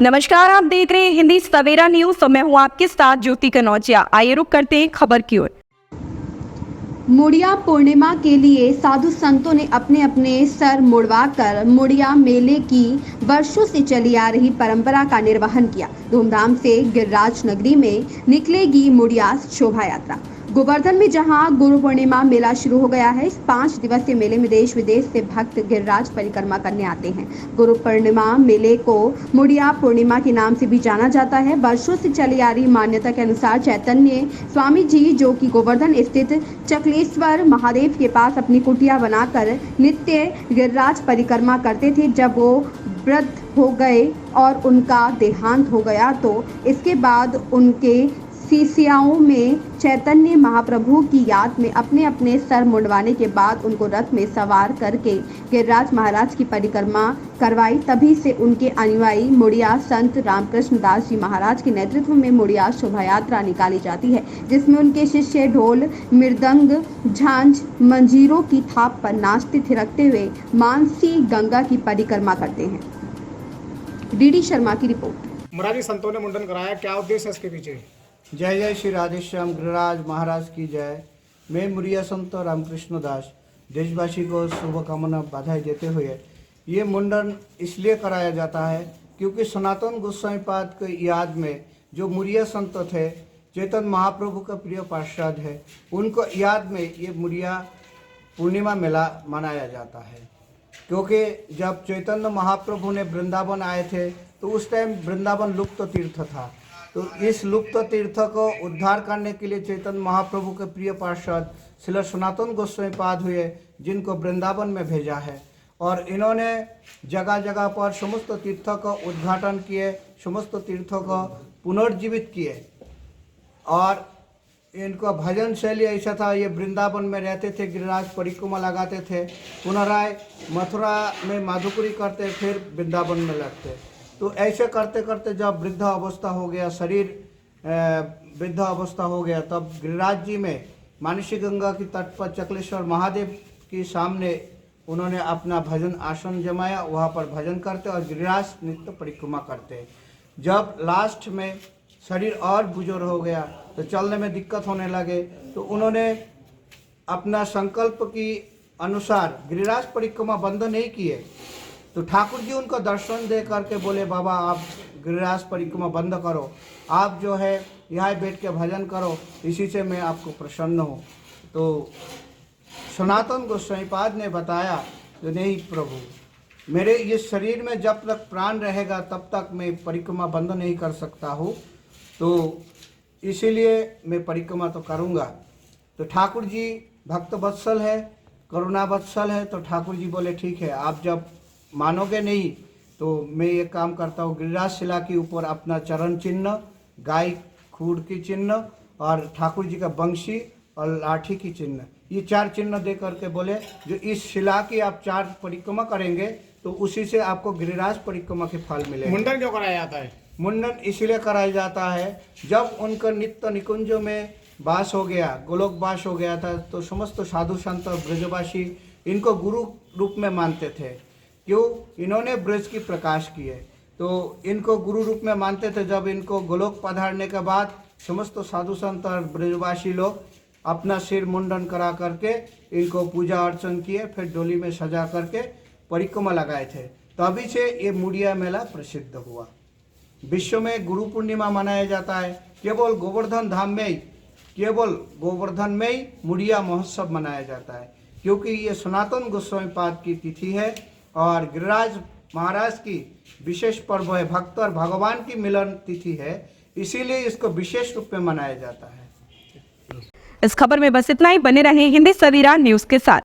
नमस्कार, आप देख रहे हैं हिंदी सवेरा न्यूज। तो मैं हूं आपके साथ ज्योति कनौजिया। आइए रुक करते हैं खबर की ओर। मुड़िया पूर्णिमा के लिए साधु संतों ने अपने अपने सर मुड़वाकर मुड़िया मेले की वर्षों से चली आ रही परंपरा का निर्वहन किया। धूमधाम से गिरिराज नगरी में निकलेगी मुड़िया शोभा यात्रा। गोवर्धन में जहां गुरु पूर्णिमा मेला शुरू हो गया है, इस 5 दिवसीय मेले में देश विदेश से भक्त गिरिराज परिक्रमा करने आते हैं। गुरु पूर्णिमा मेले को मुड़िया पूर्णिमा के नाम से भी जाना जाता है। वर्षों से चली आ रही मान्यता के अनुसार चैतन्य स्वामी जी, जो कि गोवर्धन स्थित चकलेश्वर महादेव के पास अपनी कुटिया बनाकर नित्य गिरिराज परिक्रमा करते थे। जब वो वृद्ध हो गए और उनका देहांत हो गया, तो इसके बाद उनके शिष्यों में चैतन्य महाप्रभु की याद में अपने अपने सर मुंडवाने के बाद उनको रथ में सवार करके गिरिराज महाराज की परिक्रमा करवाई। तभी से उनके अनुयायी मुड़िया संत रामकृष्ण दास जी महाराज के नेतृत्व में मुड़िया शोभा यात्रा निकाली जाती है, जिसमें उनके शिष्य ढोल, मृदंग, झांझ, मंजीरों की थाप पर नाचते थिरकते हुए मानसी गंगा की परिक्रमा करते हैं। डीडी शर्मा की रिपोर्ट। मुरारी संतों ने मुंडन कराया, क्या उद्देश्य है इसके पीछे? जय जय श्री राधेश्याम गिरिराज महाराज की जय। मैं मुड़िया संत रामकृष्ण दास देशवासी को शुभकामना बधाई देते हुए ये मुंडन इसलिए कराया जाता है क्योंकि सनातन गोस्वामी पाद के याद में जो मुड़िया संत थे, चैतन्य महाप्रभु का प्रिय पार्षद है, उनको याद में ये मुड़िया पूर्णिमा मेला मनाया जाता है। क्योंकि जब चैतन्य महाप्रभु ने वृंदावन आए थे तो उस टाइम वृंदावन लुप्त तीर्थ था। तो इस लुप्त तीर्थ को उद्धार करने के लिए चैतन्य महाप्रभु के प्रिय पार्षद श्री सनातन गोस्वामी पाद हुए, जिनको वृंदावन में भेजा है। और इन्होंने जगह जगह पर समस्त तीर्थों का उद्घाटन किए, समस्त तीर्थों को पुनर्जीवित किए। और इनका भजन शैली ऐसा था, ये वृंदावन में रहते थे, गिरिराज परिक्रमा लगाते थे, पुनराय मथुरा में माधुकरी करते, फिर वृंदावन में लगते। तो ऐसे करते करते जब वृद्ध अवस्था हो गया, शरीर वृद्ध अवस्था हो गया, तब गिरिराज जी में मानसी गंगा की तट पर चकलेश्वर महादेव के सामने उन्होंने अपना भजन आसन जमाया। वहाँ पर भजन करते और गिरिराज नित्य परिक्रमा करते। जब लास्ट में शरीर और बुजुर्ग हो गया तो चलने में दिक्कत होने लगे, तो उन्होंने अपना संकल्प की अनुसार गिरिराज परिक्रमा बंद नहीं किए। तो ठाकुर जी उनको दर्शन दे करके बोले, बाबा आप गिरिराज परिक्रमा बंद करो, आप जो है यहाँ बैठ के भजन करो, इसी से मैं आपको प्रसन्न हूँ। तो सनातन गोस्वामी पाद ने बताया कि नहीं प्रभु, मेरे इस शरीर में जब तक प्राण रहेगा तब तक मैं परिक्रमा बंद नहीं कर सकता हूँ, तो इसीलिए मैं परिक्रमा तो करूँगा। तो ठाकुर जी भक्त वत्सल है, करुणा वत्सल है। तो ठाकुर जी बोले ठीक है, आप जब मानोगे नहीं तो मैं ये काम करता हूँ। गिरिराज शिला के ऊपर अपना चरण चिन्ह, गाय खूर की चिन्ह और ठाकुर जी का बंशी और लाठी की चिन्ह, ये 4 चिन्ह दे करके बोले जो इस शिला की आप 4 परिक्रमा करेंगे तो उसी से आपको गिरिराज परिक्रमा के फल मिलेंगे। मुंडन क्यों कराया जाता है? मुंडन इसलिए कराया जाता है, जब उनका नित्य निकुंजों में वास हो गया, गोलोक वास हो गया था, तो समस्त साधु संत ब्रजवासी इनको गुरु रूप में मानते थे। क्यों? इन्होंने ब्रज की प्रकाश किए, तो इनको गुरु रूप में मानते थे। जब इनको गोलोक पधारने के बाद समस्त साधु संत और ब्रजवासी लोग अपना सिर मुंडन करा करके इनको पूजा अर्चन किए, फिर डोली में सजा करके परिक्रमा लगाए थे। तभी से ये मुड़िया मेला प्रसिद्ध हुआ। विश्व में गुरु पूर्णिमा मनाया जाता है। केवल गोवर्धन धाम में ही, केवल गोवर्धन में ही मुड़िया महोत्सव मनाया जाता है, क्योंकि ये सनातन गोस्वामी पाद की तिथि है और गिरिराज महाराज की विशेष पर्व है, भक्त और भगवान की मिलन तिथि है, इसीलिए इसको विशेष रूप में मनाया जाता है। इस खबर में बस इतना ही। बने रहें हिंदी सवेरा न्यूज के साथ।